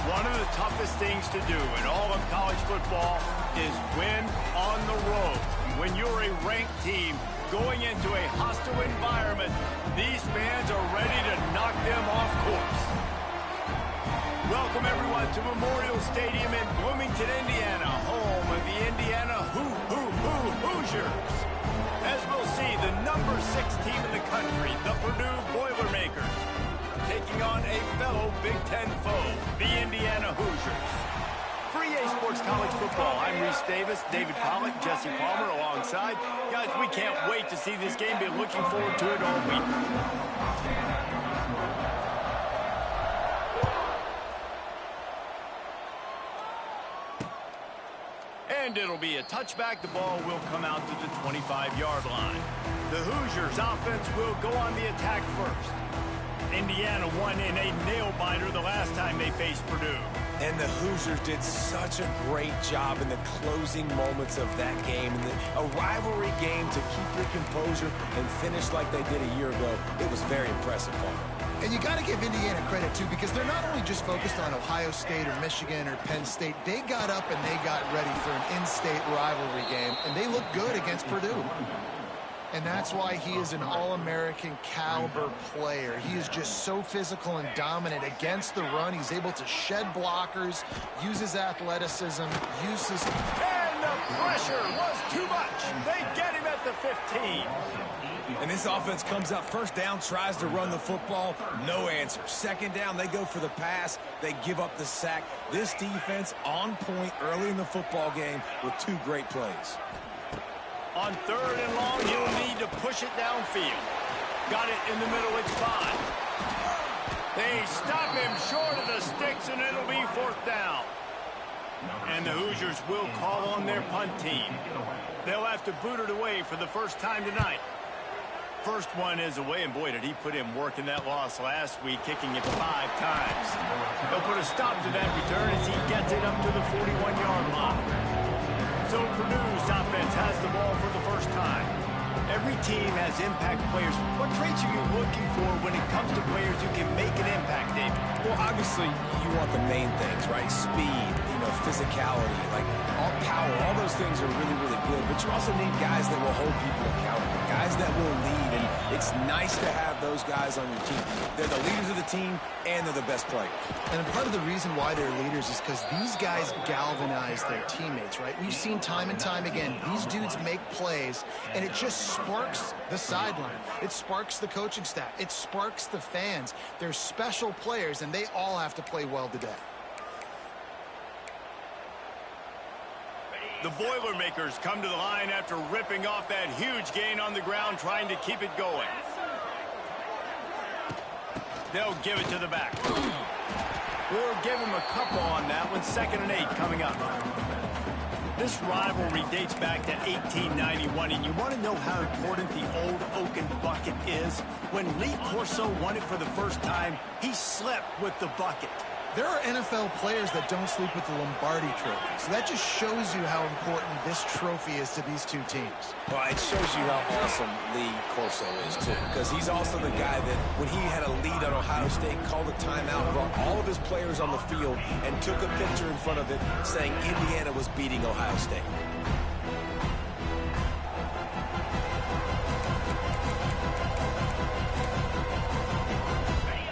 One of the toughest things to do in all of college football is win on the road. When you're a ranked team going into a hostile environment, these fans are ready to knock them off course. Welcome, everyone, to Memorial Stadium in Bloomington, Indiana, home of the Indiana Hoosiers. As we'll see, the number 6 team in the country, the Purdue Boilermakers, taking on a fellow Big Ten foe, the Indiana Hoosiers. For EA Sports College Football, I'm Reese Davis, David Pollack, Jesse Palmer alongside. Guys, we can't wait to see this game. Been looking forward to it all week. And it'll be a touchback. The ball will come out to the 25-yard line. The Hoosiers offense will go on the attack first. Indiana won in a nail-biter the last time they faced Purdue. And the Hoosiers did such a great job in the closing moments of that game. A rivalry game to keep your composure and finish like they did a year ago. It was very impressive for them. And you got to give Indiana credit, too, because they're not only just focused on Ohio State or Michigan or Penn State. They got up and they got ready for an in-state rivalry game, and they looked good against Purdue. And that's why he is an All-American caliber player. He is just so physical and dominant against the run. He's able to shed blockers, use his athleticism, use his... And the pressure was too much. They get him at the 15. And this offense comes up first down, tries to run the football, no answer. Second down, they go for the pass, they give up the sack. This defense on point early in the football game with 2 great plays. On 3rd and long, you'll need to push it downfield. Got it in the middle, it's 5. They stop him short of the sticks, and it'll be 4th down. And the Hoosiers will call on their punt team. They'll have to boot it away for the first time tonight. First one is away, and boy, did he put in work in that loss last week, kicking it 5 times. They'll put a stop to that return as he gets it up to the 41-yard line. So Purdue's offense has the ball for the first time. Every team has impact players. What traits are you looking for when it comes to players who can make an impact, David? Well, obviously, you want the main things, right? Speed, physicality, like all power, all those things are really, really good. But you also need guys that will hold people accountable, guys that will lead. And it's nice to have those guys on your team. They're the leaders of the team, and they're the best players. And part of the reason why they're leaders is because these guys galvanize their teammates, right? We've seen time and time again, these dudes make plays, and it just sparks the sideline. It sparks the coaching staff. It sparks the fans. They're special players, and they all have to play well today. The Boilermakers come to the line after ripping off that huge gain on the ground, trying to keep it going. They'll give it to the back. We'll give him a couple on that one. 2nd and 8 coming up. This rivalry dates back to 1891, and you want to know how important the old Oaken bucket is? When Lee Corso won it for the first time, he slept with the bucket. There are NFL players that don't sleep with the Lombardi trophy, so that just shows you how important this trophy is to these 2 teams. Well, it shows you how awesome Lee Corso is, too, because he's also the guy that, when he had a lead on Ohio State, called a timeout, brought all of his players on the field, and took a picture in front of it saying Indiana was beating Ohio State.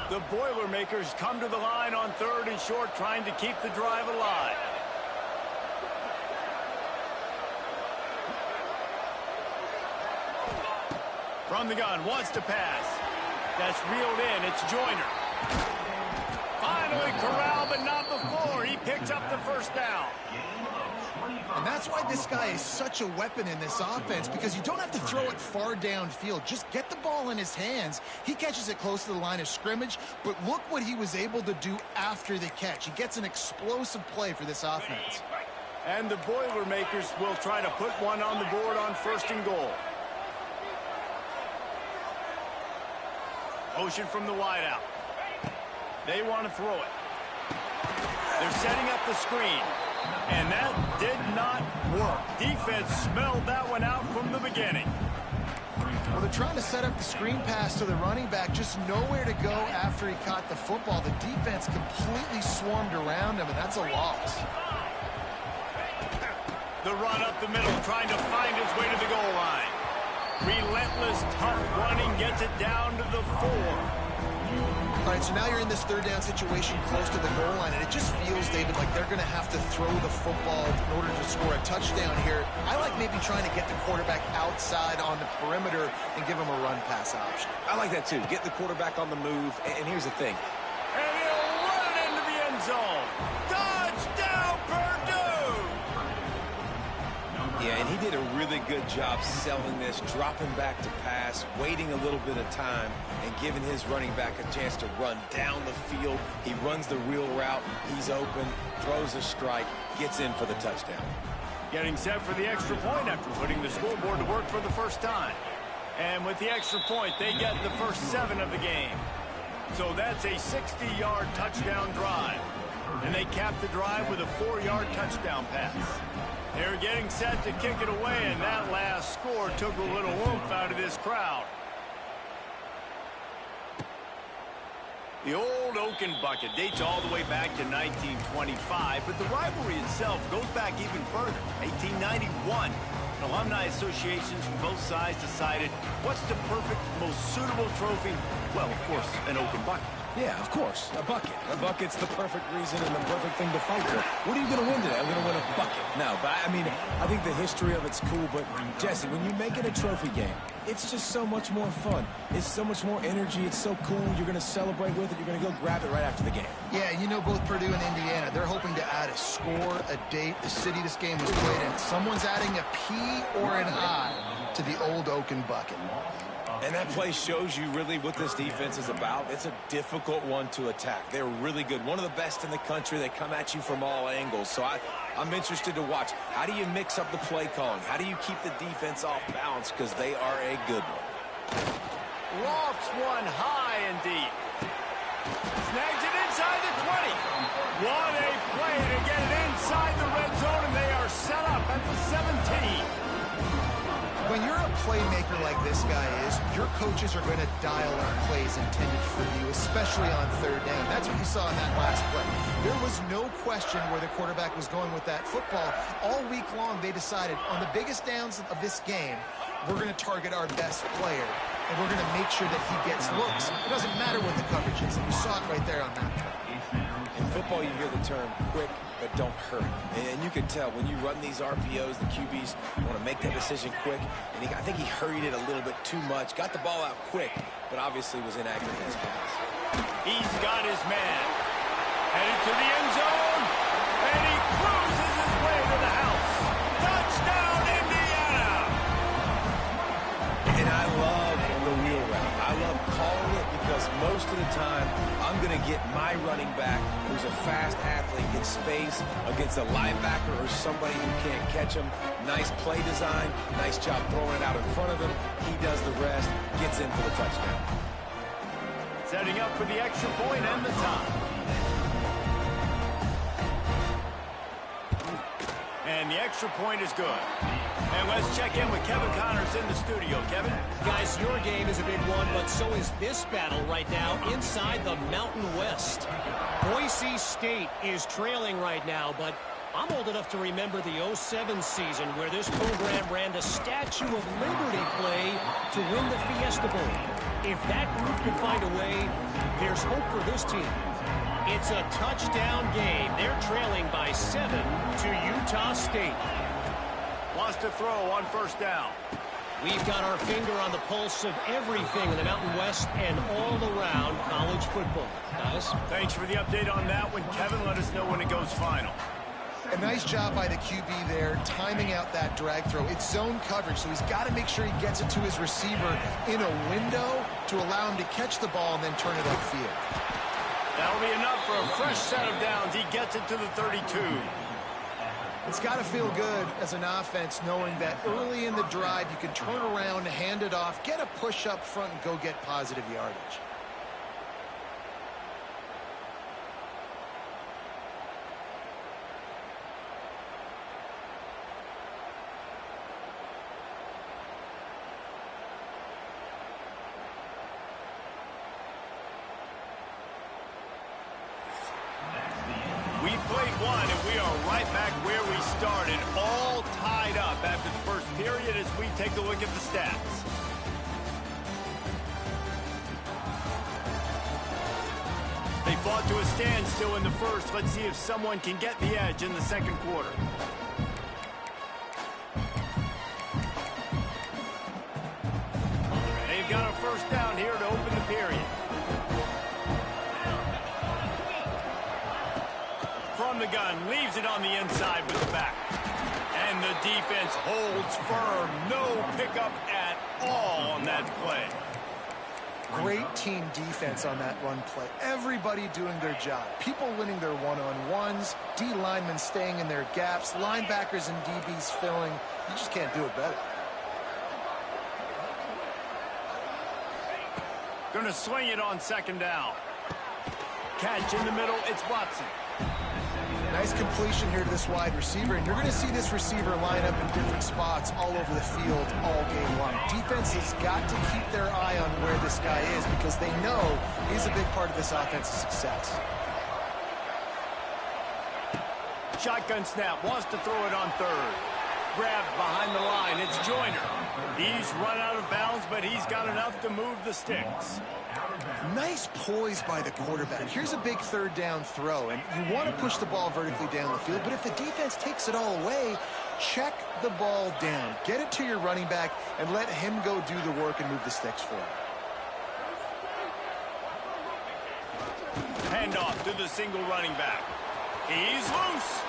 The Boilermakers come to the line on 3rd and short, trying to keep the drive alive. From the gun, wants to pass. That's reeled in, it's Joyner. Finally corralled, but not before. He picks up the 1st down. And that's why this guy is such a weapon in this offense, because you don't have to throw it far downfield. Just get the ball in his hands. He catches it close to the line of scrimmage, but look what he was able to do after the catch. He gets an explosive play for this offense. And the Boilermakers will try to put one on the board on 1st and goal. Motion from the wideout. They want to throw it. They're setting up the screen. And that did not work. Defense smelled that one out from the beginning. Well, they're trying to set up the screen pass to the running back, just nowhere to go after he caught the football. The defense completely swarmed around him, and that's a loss. The run up the middle, trying to find its way to the goal line. Relentless, tough running gets it down to the 4. All right, so now you're in this third down situation close to the goal line, and it just feels, David, like they're going to have to throw the football in order to score a touchdown here. I like maybe trying to get the quarterback outside on the perimeter and give him a run-pass option. I like that, too. Get the quarterback on the move. And here's the thing. And he'll run it into the end zone. Touchdown, Purdue! Yeah, and he did a really good job selling this, dropping back to pass, waiting a little bit of time, and giving his running back a chance to run down the field. He runs the real route. He's open, throws a strike, gets in for the touchdown. Getting set for the extra point after putting the scoreboard to work for the first time. And with the extra point, they get the first 7 of the game. So that's a 60-yard touchdown drive. And they cap the drive with a 4-yard touchdown pass. They're getting set to kick it away, and that last score took a little oomph out of this crowd. The old Oaken Bucket dates all the way back to 1925, but the rivalry itself goes back even further. 1891, alumni associations from both sides decided what's the perfect, most suitable trophy? Well, of course, an Oaken Bucket. Yeah, of course, a bucket. A bucket's the perfect reason and the perfect thing to fight for. What are you going to win today? I'm going to win a bucket. No, but I mean, I think the history of it's cool, but Jesse, when you make it a trophy game, it's just so much more fun. It's so much more energy. It's so cool. You're going to celebrate with it. You're going to go grab it right after the game. Yeah, you know, both Purdue and Indiana, they're hoping to add a score, a date, the city this game was played in. Someone's adding a P or an I to the old Oaken Bucket. And that play shows you really what this defense is about. It's a difficult one to attack. They're really good. One of the best in the country. They come at you from all angles. So I'm interested to watch. How do you mix up the play calling? How do you keep the defense off balance? Because they are a good one. Lofts one high and deep. Snags it inside the 20. What a play to get it inside the red zone, and they are set up at the 17. When you're a playmaker like this guy is, your coaches are going to dial up plays intended for you, especially on third down. That's what you saw in that last play. There was no question where the quarterback was going with that football. All week long, they decided on the biggest downs of this game, we're going to target our best player, and we're going to make sure that he gets looks. It doesn't matter what the coverage is, and you saw it right there on that play. In football, you hear the term quick, but don't hurry. And you can tell when you run these RPOs, the QBs want to make that decision quick. And I think he hurried it a little bit too much. Got the ball out quick, but obviously was inaccurate in his pass. He's got his man. Headed to the end zone. And he cruises his way to the house. Touchdown, Indiana! And I love the wheel route. I love calling it because most of the time, I'm going to get my running back, who's a fast athlete, in space against a linebacker or somebody who can't catch him. Nice play design, nice job throwing it out in front of him. He does the rest, gets in for the touchdown. Setting up for the extra point and the tie. And the extra point is good. And let's check in with Kevin Connors in the studio. Kevin? Guys, your game is a big one, but so is this battle right now inside the Mountain West. Boise State is trailing right now, but I'm old enough to remember the 07 season where this program ran the Statue of Liberty play to win the Fiesta Bowl. If that group can find a way, there's hope for this team. It's a touchdown game. They're trailing by 7 to Utah State. Wants to throw on first down. We've got our finger on the pulse of everything in the Mountain West and all around college football. Guys? Thanks for the update on that one, Kevin. Let us know when it goes final. A nice job by the QB there, timing out that drag throw. It's zone coverage, so he's got to make sure he gets it to his receiver in a window to allow him to catch the ball and then turn it upfield. That'll be enough for a fresh set of downs. He gets it to the 32. It's got to feel good as an offense knowing that early in the drive you can turn around, hand it off, get a push up front, and go get positive yardage. played one, and we are right back where we started, all tied up after the first period as we take a look at the stats. They fought to a standstill in the first. Let's see if someone can get the edge in the second quarter. They've got a first down here to open the period. From the gun, leaves it on the inside with the back. And the defense holds firm. No pickup at all on that play. Great team defense on that run play. Everybody doing their job. People winning their one-on-ones, D linemen staying in their gaps, linebackers and DBs filling. You just can't do it better. Going to swing it on second down. Catch in the middle, it's Watson. Nice completion here to this wide receiver, and you're going to see this receiver line up in different spots all over the field all game long. Defense has got to keep their eye on where this guy is because they know he's a big part of this offense's success. Shotgun snap, wants to throw it on third. Grabbed behind the line, it's Joyner. He's run out of bounds, but he's got enough to move the sticks. Nice poise by the quarterback. Here's a big third down throw, and you want to push the ball vertically down the field, but if the defense takes it all away, check the ball down. Get it to your running back and let him go do the work and move the sticks for him. Handoff to the single running back. He's loose.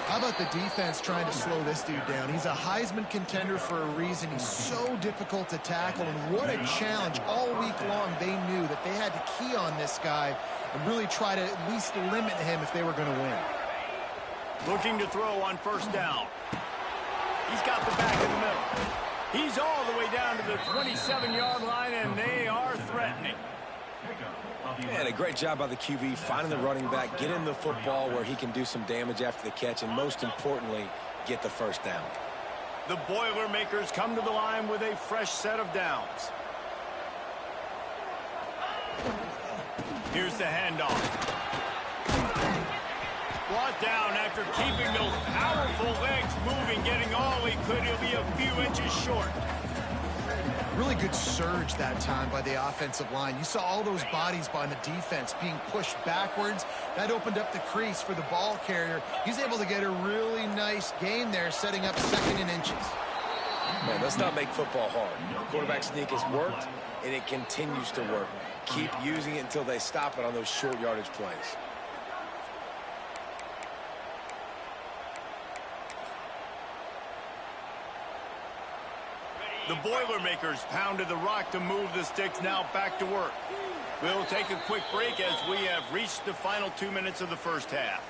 How about the defense trying to slow this dude down? He's a Heisman contender for a reason. He's so difficult to tackle, and what a challenge. All week long, they knew that they had to key on this guy and really try to at least limit him if they were going to win. Looking to throw on first down. He's got the back in the middle. He's all the way down to the 27-yard line, and they are threatening. Man, a great job by the QB finding the running back, getting the football where he can do some damage after the catch, and most importantly, get the first down. The Boilermakers come to the line with a fresh set of downs. Here's the handoff. Brought down after keeping those powerful legs moving, getting all he could. He'll be a few inches short. Really good surge that time by the offensive line. You saw all those bodies by the defense being pushed backwards. That opened up the crease for the ball carrier. He's able to get a really nice gain there, setting up second and inches. Man, let's not make football hard. The quarterback sneak has worked, and it continues to work. Keep using it until they stop it on those short yardage plays. The Boilermakers pounded the rock to move the sticks, now back to work. We'll take a quick break as we have reached the final 2 minutes of the first half.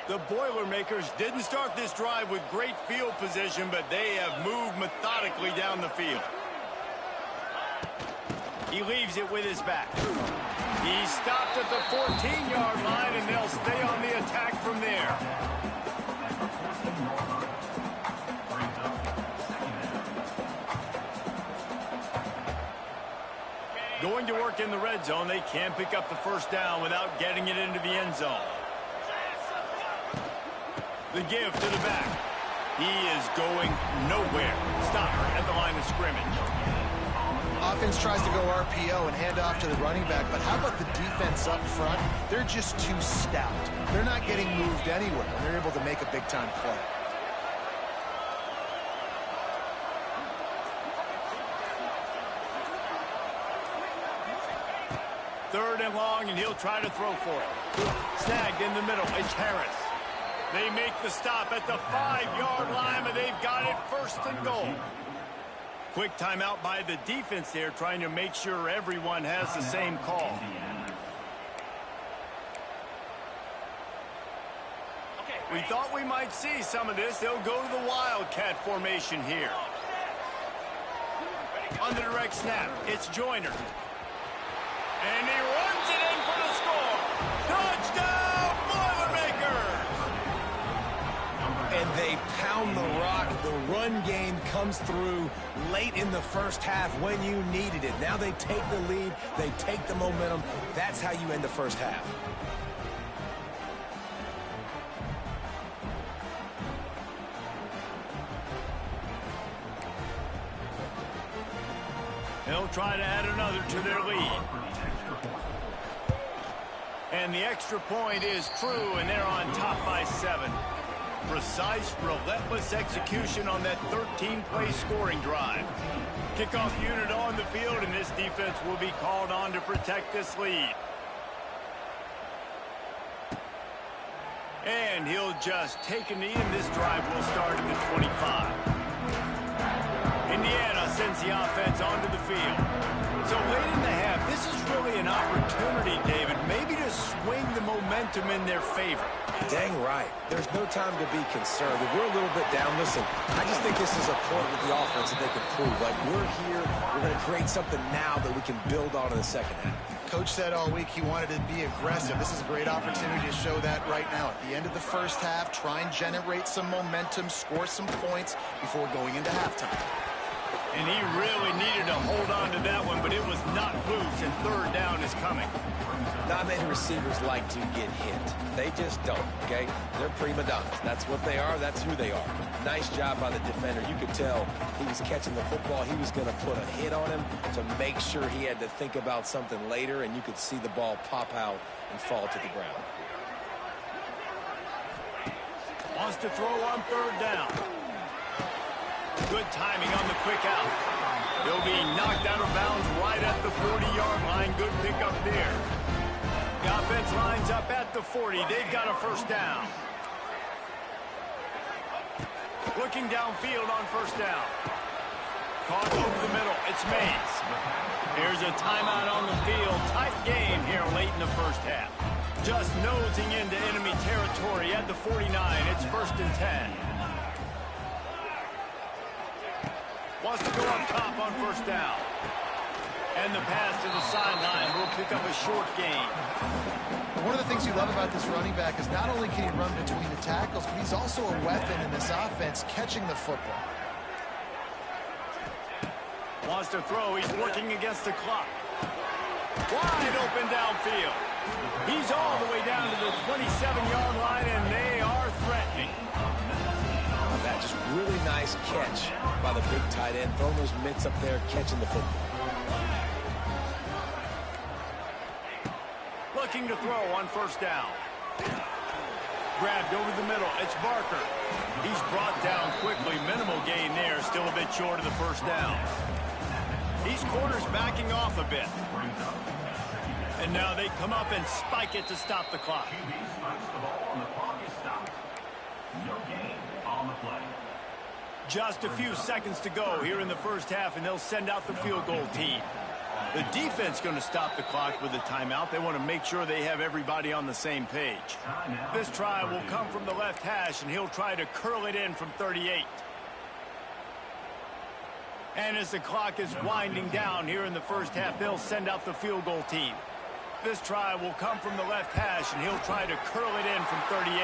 The Boilermakers didn't start this drive with great field position, but they have moved methodically down the field. He leaves it with his back. He stopped at the 14-yard line, and they'll stay on the attack from there. Going to work in the red zone. They can't pick up the first down without getting it into the end zone. The give to the back. He is going nowhere. Stopper at the line of scrimmage. Offense tries to go RPO and hand off to the running back, but how about the defense up front? They're just too stout. They're not getting moved anywhere, and they're able to make a big-time play. Third and long, and he'll try to throw for it. Snagged in the middle. It's Harris. They make the stop at the 5-yard line, but they've got it first and goal. Quick timeout by the defense there, trying to make sure everyone has the same call. We thought we might see some of this. They'll go to the Wildcat formation here. On the direct snap, it's Joyner. And he runs it in for the score. Touchdown, Boilermakers! And they pound the rock. The run game comes comes through late in the first half when you needed it. Now they take the lead, they take the momentum. That's how you end the first half. They'll try to add another to their lead. And the extra point is true, and they're on top by 7. Precise, relentless execution on that 13-play scoring drive. Kickoff unit on the field, and this defense will be called on to protect this lead. And he'll just take a knee, and this drive will start at the 25. Indiana sends the offense onto the field. So late in the half, this is really an opportunity, David, maybe to swing the momentum in their favor. Dang right. There's no time to be concerned. If we're a little bit down, listen, I just think this is a point with the offense that they can prove. Like, we're here, we're going to create something now that we can build on in the second half. Coach said all week he wanted to be aggressive. This is a great opportunity to show that right now. At the end of the first half, try and generate some momentum, score some points before going into halftime. And he really needed to hold on to that one, but it was not loose, and third down is coming. Not many receivers like to get hit. They just don't, okay? They're prima donnas. That's what they are. That's who they are. Nice job by the defender. You could tell he was catching the football. He was going to put a hit on him to make sure he had to think about something later, and you could see the ball pop out and fall to the ground. Wants to throw on third down. Good timing on the quick out. He'll be knocked out of bounds right at the 40-yard line. Good pickup there. The offense lines up at the 40. They've got a first down. Looking downfield on first down. Caught over the middle. It's Mays. There's a timeout on the field. Tight game here late in the first half. Just nosing into enemy territory at the 49. It's 1st and 10. Wants to go up top on first down. And the pass to the sideline will pick up a short gain. One of the things you love about this running back is not only can he run between the tackles, but he's also a weapon in this offense, catching the football. Wants to throw. He's working against the clock. Wide open downfield. He's all the way down to the 27-yard line, and they are threatening. That just really nice catch by the big tight end, throwing those mitts up there, catching the football. Looking to throw on first down. Grabbed over the middle. It's Barker. He's brought down quickly. Minimal gain there. Still a bit short of the first down. These corners backing off a bit. And now they come up and spike it to stop the clock. Just a few seconds to go here in the first half, and they'll send out the field goal team. The defense going to stop the clock with a timeout. They want to make sure they have everybody on the same page. This try will come from the left hash, and he'll try to curl it in from 38. And as the clock is winding down here in the first half, they'll send out the field goal team. This try will come from the left hash, and he'll try to curl it in from 38.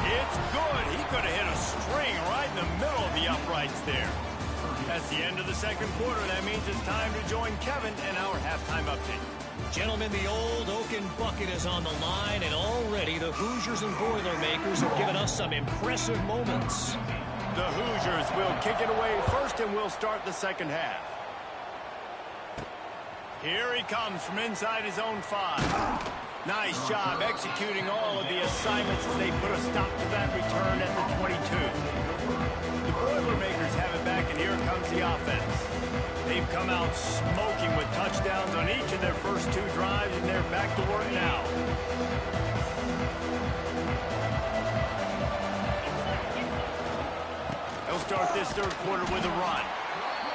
It's good. He could have hit a string right in the middle of the uprights there. That's the end of the second quarter. That means it's time to join Kevin and our halftime update. Gentlemen, the old Oaken bucket is on the line, and already the Hoosiers and Boilermakers have given us some impressive moments. The Hoosiers will kick it away first, and we'll start the second half. Here he comes from inside his own 5. Nice job executing all of the assignments as they put a stop to that return at the 22. The Boilermakers have it back, and here comes the offense. They've come out smoking with touchdowns on each of their first 2 drives, and they're back to work now. They'll start this third quarter with a run.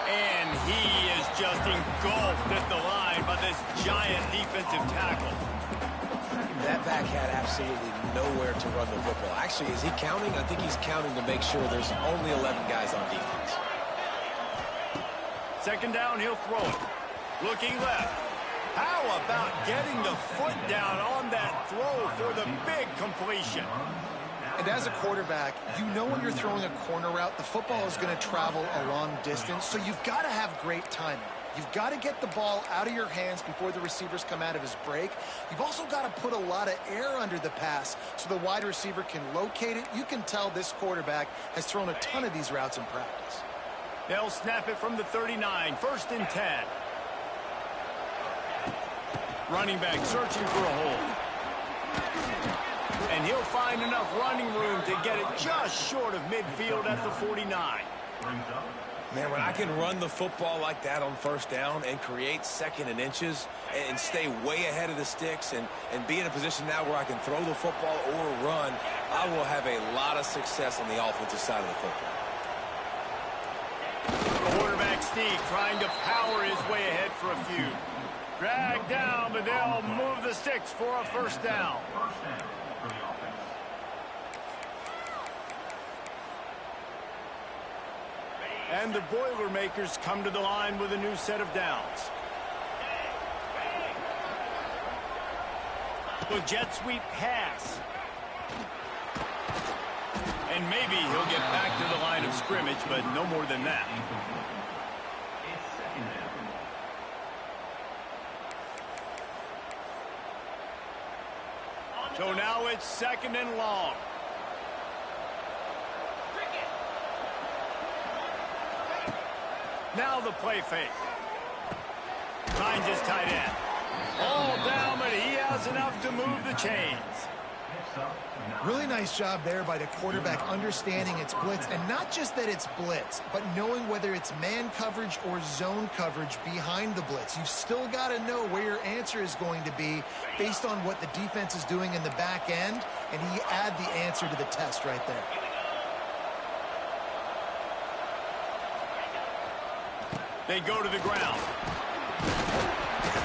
And he is just engulfed at the line by this giant defensive tackle. That back had absolutely nowhere to run the football. Actually, is he counting? I think he's counting to make sure there's only 11 guys on defense. Second down, he'll throw it. Looking left. How about getting the foot down on that throw for the big completion? And as a quarterback, you know when you're throwing a corner route, the football is going to travel a long distance, so you've got to have great timing. You've got to get the ball out of your hands before the receivers come out of his break. You've also got to put a lot of air under the pass so the wide receiver can locate it. You can tell this quarterback has thrown a ton of these routes in practice. They'll snap it from the 39, 1st and 10. Running back searching for a hole. And he'll find enough running room to get it just short of midfield at the 49. Man, when I can run the football like that on 1st down and create 2nd and inches and stay way ahead of the sticks and be in a position now where I can throw the football or run, I will have a lot of success on the offensive side of the football. Quarterback Steve trying to power his way ahead for a few. Drag down, but they'll move the sticks for a 1st down. And the Boilermakers come to the line with a new set of downs. The jet sweep pass. And maybe he'll get back to the line of scrimmage, but no more than that. So now it's 2nd and long. Now the play fake. Finds his tight end. All down, but he has enough to move the chains. Really nice job there by the quarterback understanding it's blitz, and not just that it's blitz, but knowing whether it's man coverage or zone coverage behind the blitz. You've still got to know where your answer is going to be based on what the defense is doing in the back end, and he add the answer to the test right there. They go to the ground.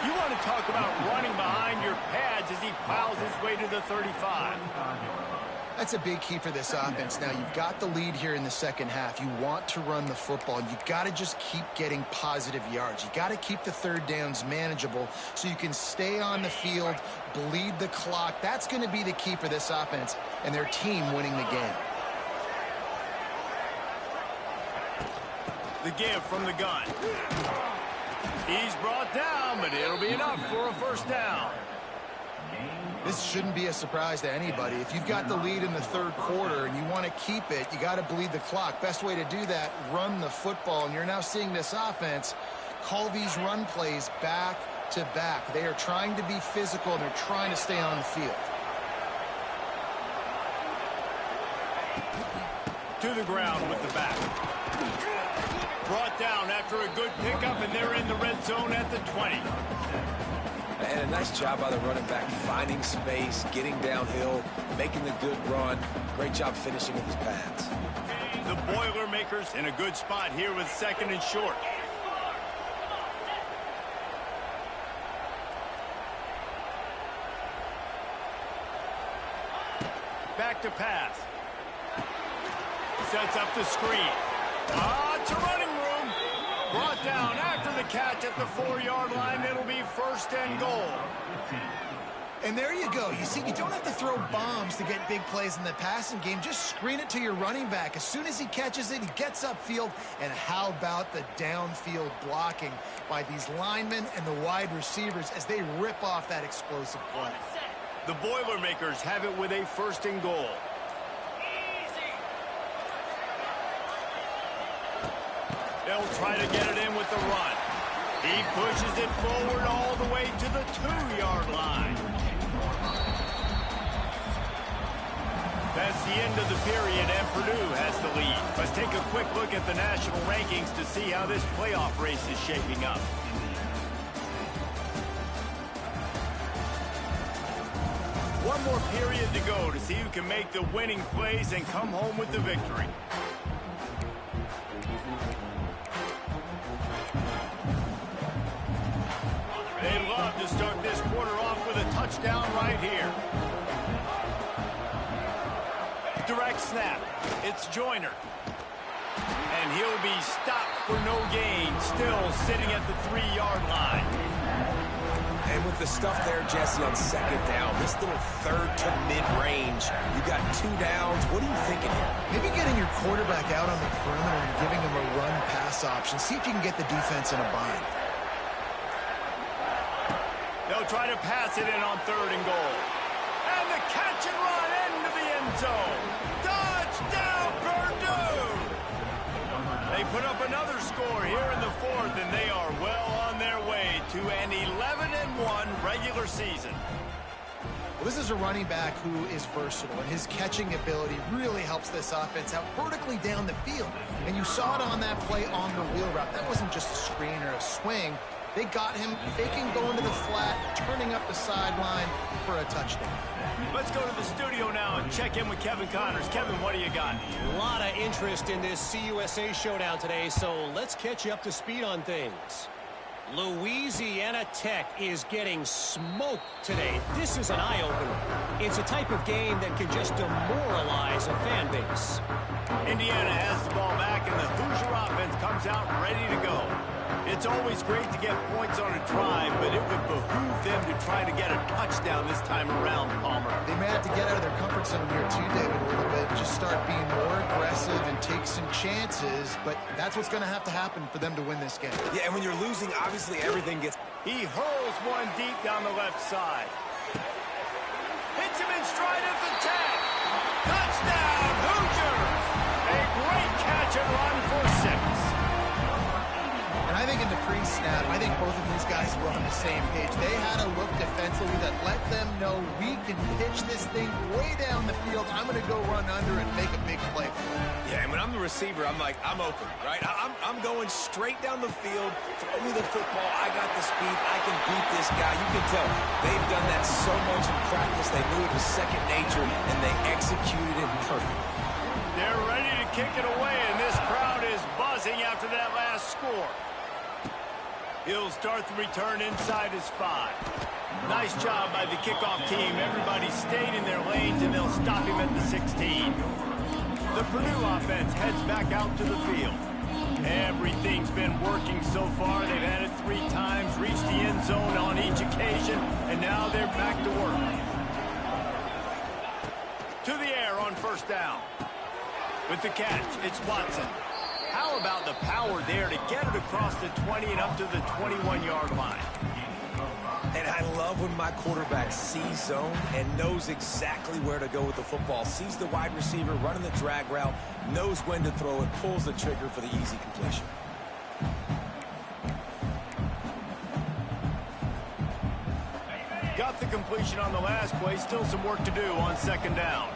You want to talk about running behind your pads as he plows his way to the 35. That's a big key for this offense. Now, you've got the lead here in the 2nd half. You want to run the football. You've got to just keep getting positive yards. You got to keep the 3rd downs manageable so you can stay on the field, bleed the clock. That's going to be the key for this offense and their team winning the game. The give from the gun. He's brought down, but it'll be enough for a 1st down. This shouldn't be a surprise to anybody. If you've got the lead in the 3rd quarter and you want to keep it, you got to bleed the clock. Best way to do that, run the football. And you're now seeing this offense call these run plays back to back. They are trying to be physical, and they're trying to stay on the field. To the ground with the back. Brought down after a good pickup, and they're in the red zone at the 20. And a nice job by the running back, finding space, getting downhill, making the good run. Great job finishing with his pads. The Boilermakers in a good spot here with 2nd and short. Back to pass. Sets up the screen. It's a running room. Brought down after the catch at the 4-yard line. It'll be 1st and goal. And there you go. You see, you don't have to throw bombs to get big plays in the passing game. Just screen it to your running back. As soon as he catches it, he gets upfield. And how about the downfield blocking by these linemen and the wide receivers as they rip off that explosive play? The Boilermakers have it with a 1st and goal. They'll try to get it in with the run. He pushes it forward all the way to the 2-yard line. That's the end of the period, and Purdue has the lead. Let's take a quick look at the national rankings to see how this playoff race is shaping up. One more period to go to see who can make the winning plays and come home with the victory. They'd love to start this quarter off with a touchdown right here. Direct snap. It's Joyner. And he'll be stopped for no gain, still sitting at the 3-yard line. And with the stuff there, Jesse, on second down, this little third to mid-range, you got 2 downs. What are you thinking here? Maybe getting your quarterback out on the perimeter and giving him a run-pass option. See if you can get the defense in a bind. They'll try to pass it in on 3rd and goal. And the catch and run into the end zone. Touchdown, Purdue! They put up another score here in the 4th, and they are well on their way to an 11-1 regular season. Well, this is a running back who is versatile, and his catching ability really helps this offense out vertically down the field. And you saw it on that play on the wheel route. That wasn't just a screen or a swing. They got him faking going to the flat, turning up the sideline for a touchdown. Let's go to the studio now and check in with Kevin Connors. Kevin, what do you got? A lot of interest in this CUSA showdown today, so let's catch you up to speed on things. Louisiana Tech is getting smoked today. This is an eye-opener. It's a type of game that can just demoralize a fan base. Indiana has the ball back, and the Hoosier offense comes out ready to go. It's always great to get points on a drive, but it would behoove them to try to get a touchdown this time around, Palmer. They may have to get out of their comfort zone here too, David, a little bit. Just start being more aggressive and take some chances, but that's what's going to happen for them to win this game. Yeah, and when you're losing, obviously everything gets... He hurls one deep down the left side. Hits him in stride of the 10. Touchdown, Hoosiers! A great catch and run for 6. And I think in the pre-snap, I think both of these guys were on the same page. They had a look defensively that let them know we can pitch this thing way down the field. I'm going to go run under and make a big play for it. Yeah, and when I'm the receiver, I'm like, I'm open, right? I'm going straight down the field. Throw me the football. I got the speed. I can beat this guy. You can tell they've done that so much in practice. They knew it was second nature, and they executed it perfectly. They're ready to kick it away, and this crowd is buzzing after that last score. He'll start the return inside his 5. Nice job by the kickoff team. Everybody stayed in their lanes, and they'll stop him at the 16. The Purdue offense heads back out to the field. Everything's been working so far. They've had it 3 times, reached the end zone on each occasion, and now they're back to work. To the air on 1st down. With the catch, it's Watson. How about the power there to get it across the 20 and up to the 21-yard line? And I love when my quarterback sees zone and knows exactly where to go with the football. Sees the wide receiver running the drag route, knows when to throw it, pulls the trigger for the easy completion. Got the completion on the last play. Still some work to do on 2nd down.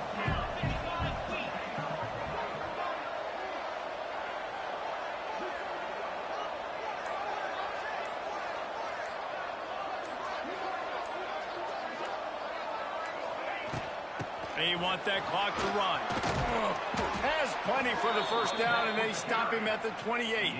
They want that clock to run. Has plenty for the 1st down, and they stop him at the 28.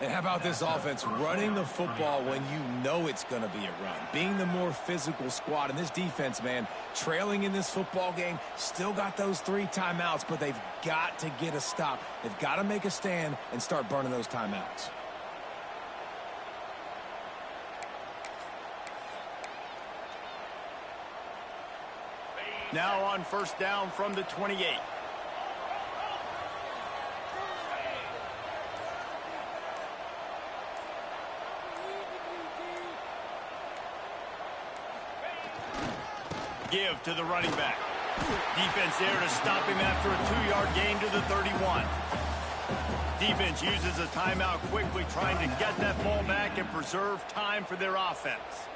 And how about this offense running the football when you know it's going to be a run? Being the more physical squad. And this defense, man, trailing in this football game, still got those 3 timeouts, but they've got to get a stop. They've got to make a stand and start burning those timeouts. Now on 1st down from the 28. Give to the running back. Defense there to stop him after a 2-yard gain to the 31. Defense uses a timeout quickly, trying to get that ball back and preserve time for their offense.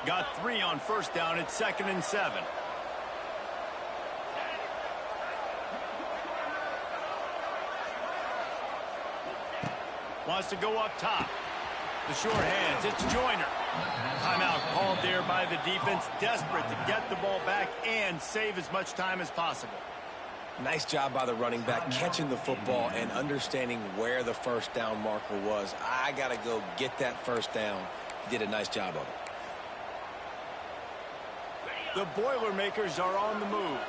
Got 3 on 1st down. It's 2nd and 7. Wants to go up top. The short hands. It's Joyner. Timeout called there by the defense. Desperate to get the ball back and save as much time as possible. Nice job by the running back, catching the football and understanding where the 1st down marker was. I got to go get that 1st down. Did a nice job of it. The Boilermakers are on the move.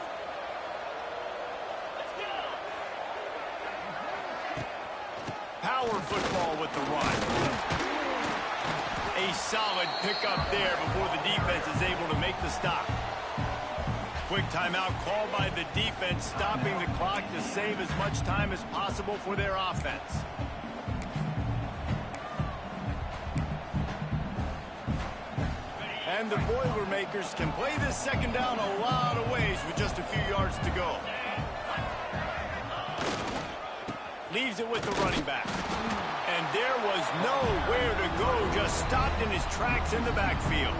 Power football with the run. A solid pickup there before the defense is able to make the stop. Quick timeout called by the defense, stopping the clock to save as much time as possible for their offense. And the Boilermakers can play this second down a lot of ways with just a few yards to go. Leaves it with the running back. And there was nowhere to go, just stopped in his tracks in the backfield.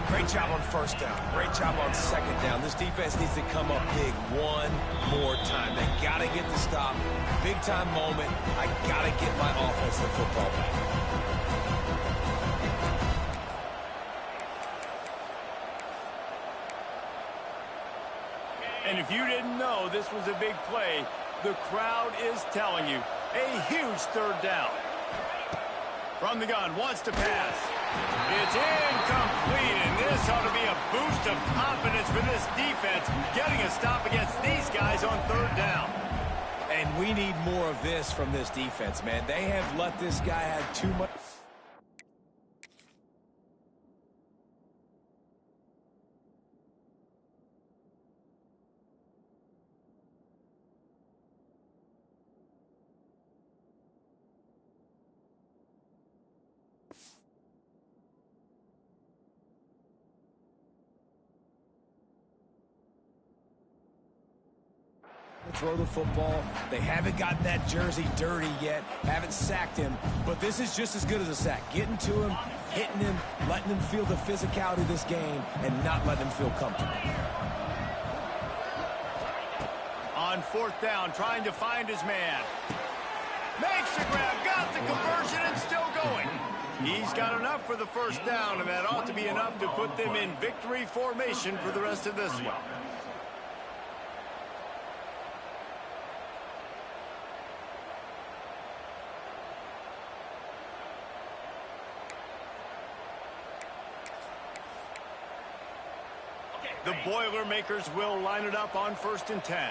Great job on first down. Great job on second down. This defense needs to come up big one more time. They got to get the stop. Big-time moment. I got to get my offensive football back. And if you didn't know this was a big play, the crowd is telling you. A huge third down. From the gun, wants to pass. It's incomplete, and this ought to be a boost of confidence for this defense, getting a stop against these guys on third down. And we need more of this from this defense, man. They have let this guy have too much. Throw the football. They haven't gotten that jersey dirty yet, haven't sacked him, but this is just as good as a sack. Getting to him, hitting him, letting him feel the physicality of this game, and not letting him feel comfortable. On fourth down, trying to find his man. Makes the grab, got the conversion, and still going. He's got enough for the first down, and that ought to be enough to put them in victory formation for the rest of this one. The Boilermakers will line it up on 1st and 10.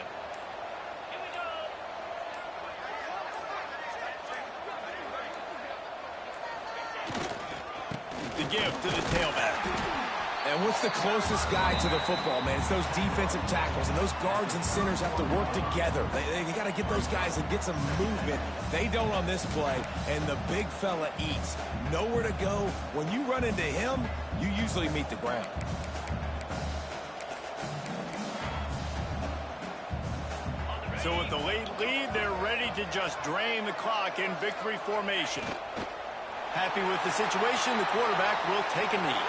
The give to the tailback. And what's the closest guy to the football, man? It's those defensive tackles, and those guards and centers have to work together. They got to get those guys and get some movement. They don't on this play, and the big fella eats. Nowhere to go. When you run into him, you usually meet the ground. So with the late lead, they're ready to just drain the clock in victory formation. Happy with the situation, the quarterback will take a knee.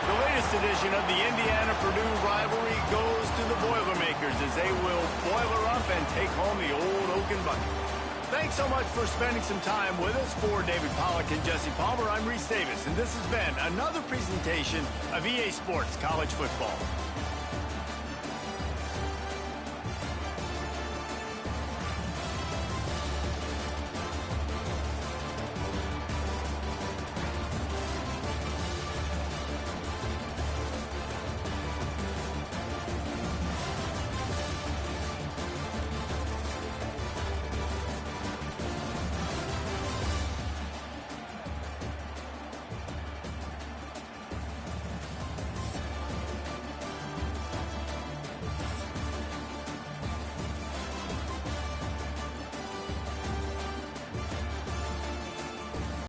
The latest edition of the Indiana-Purdue rivalry goes to the Boilermakers as they will boiler up and take home the old Oaken Bucket. Thanks so much for spending some time with us. For David Pollack and Jesse Palmer, I'm Reese Davis, and this has been another presentation of EA Sports College Football.